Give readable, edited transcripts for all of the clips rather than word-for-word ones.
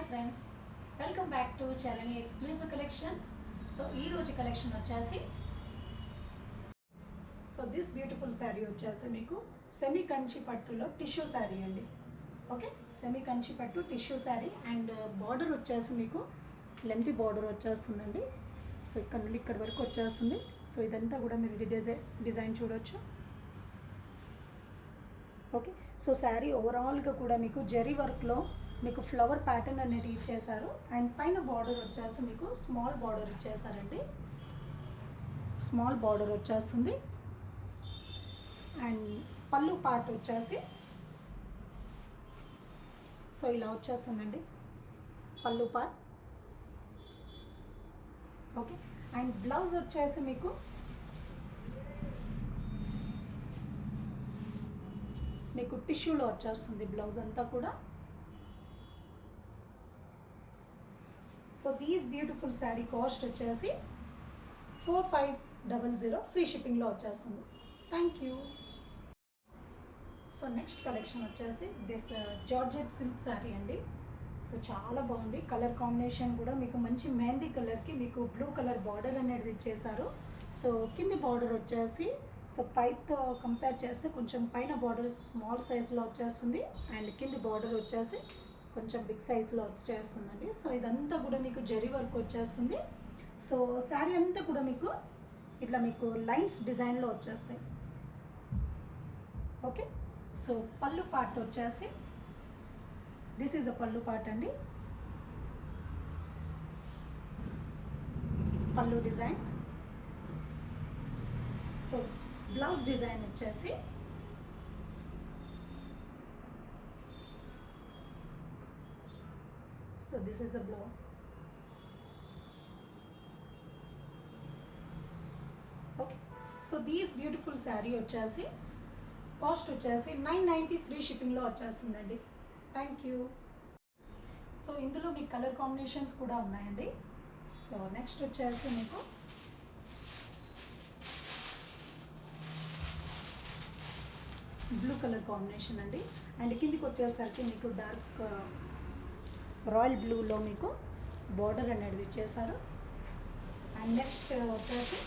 Friends, welcome back to Charani exclusive collections. So ఈరోజు collection వచ్చేసి this beautiful sari వచ్చేసి మీకు సెమీ కంచి పట్టులో టిష్యూ శారీ అండి. ఓకే, సెమీ కంచి పట్టు టిష్యూ శారీ అండ్ బార్డర్ వచ్చేసి మీకు లెంతీ బార్డర్ వచ్చేస్తుందండి. సో ఇక్కడ నుండి ఇక్కడ వరకు వచ్చేస్తుంది. సో ఇదంతా కూడా మీరు డిజైన్ చూడొచ్చు. ఓకే, సో శారీ ఓవరాల్గా కూడా మీకు జరీ వర్క్లో మీకు ఫ్లవర్ ప్యాటర్న్ అనేది ఇచ్చేసారు అండ్ పైన బార్డర్ వచ్చేసి మీకు స్మాల్ బార్డర్ ఇచ్చేసారండి. స్మాల్ బార్డర్ వచ్చేస్తుంది అండ్ పళ్ళు పార్ట్ వచ్చేసి సో ఇలా వచ్చేస్తుందండి పళ్ళు పార్ట్. ఓకే, అండ్ బ్లౌజ్ వచ్చేసి మీకు టిష్యూలో వచ్చేస్తుంది బ్లౌజ్ అంతా కూడా. So these beautiful sari cost వచ్చేసి 4500 ఫ్రీ షిప్పింగ్లో వచ్చేస్తుంది. Thank you. So next collection వచ్చేసి దిస్ జార్జెట్ సిల్క్ శారీ అండి. సో చాలా బాగుంది. కలర్ కాంబినేషన్ కూడా మీకు మంచి మెహందీ కలర్కి మీకు బ్లూ కలర్ బార్డర్ అనేది ఇచ్చేసారు. సో కింది బార్డర్ వచ్చేసి సో పైతో కంపేర్ చేస్తే కొంచెం పైన బార్డర్ స్మాల్ సైజ్లో వచ్చేస్తుంది అండ్ కింది బార్డర్ వచ్చేసి కొంచెం బిగ్ సైజ్లో వచ్చేస్తుందండి. సో ఇదంతా కూడా మీకు జరీ వర్క్ వచ్చేస్తుంది. సో శారీ అంతా కూడా మీకు ఇట్లా మీకు లైన్స్ డిజైన్లో వచ్చేస్తాయి. ఓకే, సో పళ్ళు పార్ట్ వచ్చేసి దిస్ ఈజ్ అ పళ్ళు పార్ట్ అండి. పళ్ళు డిజైన్. సో బ్లౌజ్ డిజైన్ వచ్చేసి so this is a blouse. Okay, so these beautiful sari వచ్చేసి కాస్ట్ వచ్చేసి 990 ఫ్రీ షిప్పింగ్లో వచ్చేస్తుందండి. Thank you. సో ఇందులో మీకు కలర్ కాంబినేషన్స్ కూడా ఉన్నాయండి. సో నెక్స్ట్ వచ్చేసి మీకు బ్లూ కలర్ కాంబినేషన్ అండి అండ్ కిందికి వచ్చేసరికి మీకు డార్క్ రాయల్ బ్లూలో మీకు బార్డర్ అనేది ఇచ్చేసారు. అండ్ నెక్స్ట్ వచ్చేసి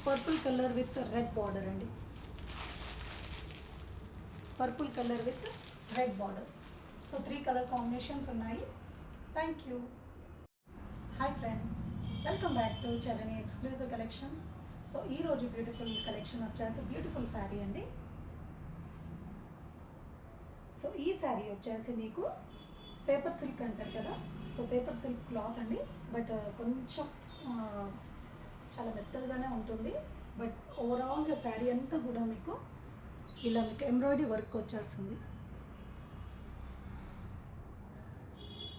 purple colour with red border అండి. Purple colour with red border. So 3 colour combinations ఉన్నాయి. Thank you. Hi friends, welcome back to Charani exclusive collections. So ఈరోజు బ్యూటిఫుల్ కలెక్షన్ వచ్చేసి బ్యూటిఫుల్ శారీ అండి. So ఈ శారీ వచ్చేసి మీకు పేపర్ సిల్క్ అంటారు కదా. సో పేపర్ సిల్క్ క్లాత్ అండి, బట్ కొంచెం చాలా మెత్తగానే ఉంటుంది. బట్ ఓవరాల్గా శారీ అంతా కూడా మీకు ఇలా మీకు ఎంబ్రాయిడరీ వర్క్ వచ్చేస్తుంది.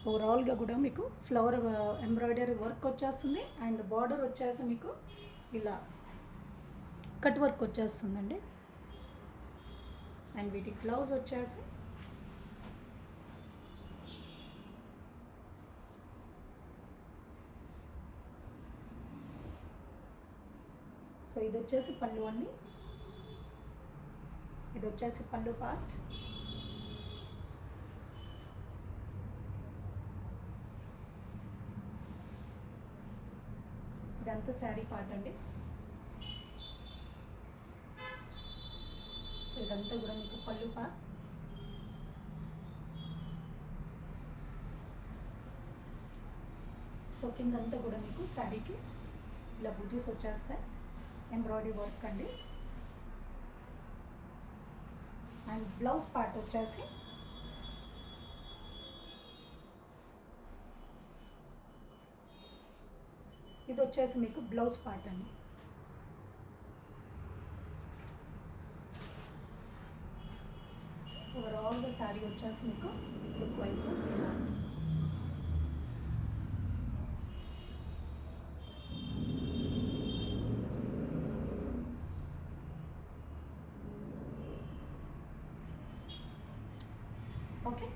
ఓవరాల్గా కూడా మీకు ఫ్లవర్ ఎంబ్రాయిడరీ వర్క్ వచ్చేస్తుంది అండ్ బార్డర్ వచ్చేసి మీకు ఇలా కట్ వర్క్ వచ్చేస్తుందండి. అండ్ వీటికి బ్లౌజ్ వచ్చేసి సో ఇది వచ్చేసి పళ్ళు అండి. ఇది వచ్చేసి పళ్ళు పార్ట్. ఇదంతా శారీ పార్ట్ అండి. సో ఇదంతా కూడా మీకు పళ్ళు పార్ట్. సో కిందంతా కూడా మీకు శారీకి ఇలా బూటీస్ వచ్చేస్తాయి. ఎంబ్రాయిడరీ వర్క్ అండి. అండ్ బ్లౌజ్ పార్ట్ వచ్చేసి ఇది వచ్చేసి మీకు బ్లౌజ్ పార్ట్ అండి. ఓవరాల్గా శారీ వచ్చేసి మీకు లుక్ వైజ్గా ఇలా ఉంటుంది. Okay,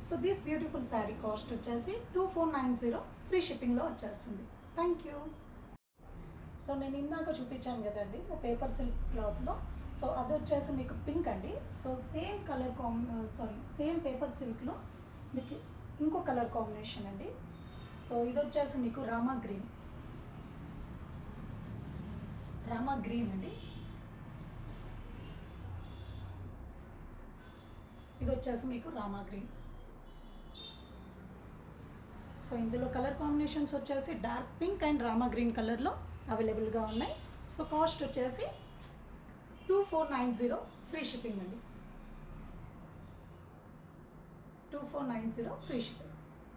so this beautiful sari cost వచ్చేసి 2490 ఫ్రీ షిప్పింగ్లో వచ్చేస్తుంది. Thank you. సో నేను ఇందాక చూపించాను కదండి, సో పేపర్ సిల్క్ క్లాత్లో సో అది వచ్చేసి మీకు పింక్ అండి. So same colour same paper సిల్క్లో మీకు ఇంకో కలర్ కాంబినేషన్ అండి. సో ఇది వచ్చేసి మీకు రామా గ్రీన్ అండి. ఇది వచ్చేసి మీకు రామా గ్రీన్. సో ఇందులో కలర్ కాంబినేషన్స్ వచ్చేసి dark pink and Rama green కలర్లో అవైలబుల్గా ఉన్నాయి. సో కాస్ట్ వచ్చేసి 2490 ఫ్రీ షిప్పింగ్ అండి. 2490 free shipping.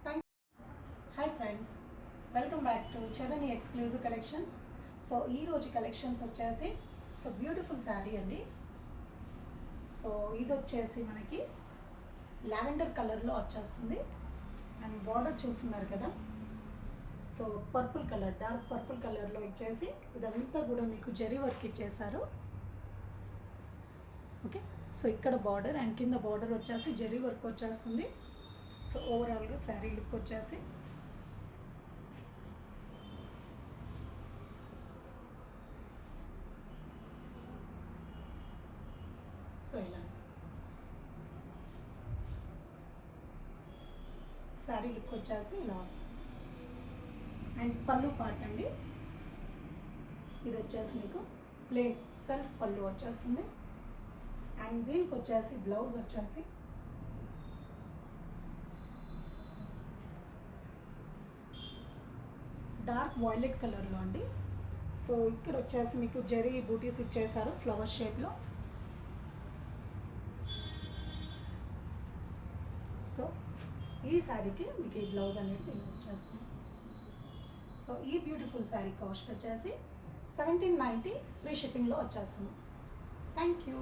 Thank hi friends, welcome back to Charani exclusive collections. So ఈరోజు కలెక్షన్స్ వచ్చేసి సో బ్యూటిఫుల్ శారీ అండి. సో ఇది వచ్చేసి మనకి లావెండర్ కలర్లో వచ్చేస్తుంది అండ్ బార్డర్ చూస్తున్నారు కదా. So purple colour, dark purple కలర్లో ఇచ్చేసి ఇదంతా కూడా మీకు జరీ వర్క్ ఇచ్చేసారు. ఓకే, సో ఇక్కడ బార్డర్ అండ్ కింద బార్డర్ వచ్చేసి జరీ వర్క్ వచ్చేస్తుంది. సో ఓవరాల్గా శారీ లుక్ వచ్చేసి సో ఇలా శారీ లుక్ వచ్చేసి ఇలా వస్తుంది. అండ్ పళ్ళు పార్ట్ అండి, ఇది వచ్చేసి మీకు ప్లేన్ సెల్ఫ్ పళ్ళు వచ్చేస్తుంది. అండ్ దీనికి వచ్చేసి బ్లౌజ్ వచ్చేసి డార్క్ వైలెట్ కలర్లో అండి. సో ఇక్కడ వచ్చేసి మీకు జరీ బూటీస్ ఇచ్చేసారు ఫ్లవర్ షేప్లో. సో ఈ శారీకి మీకు ఈ బ్లౌజ్ అనేది వచ్చేస్తుంది. సో ఈ బ్యూటిఫుల్ శారీ కాస్ట్ వచ్చేసి 1790 ఫ్రీ షిప్పింగ్లో వచ్చేస్తుంది. Thank you.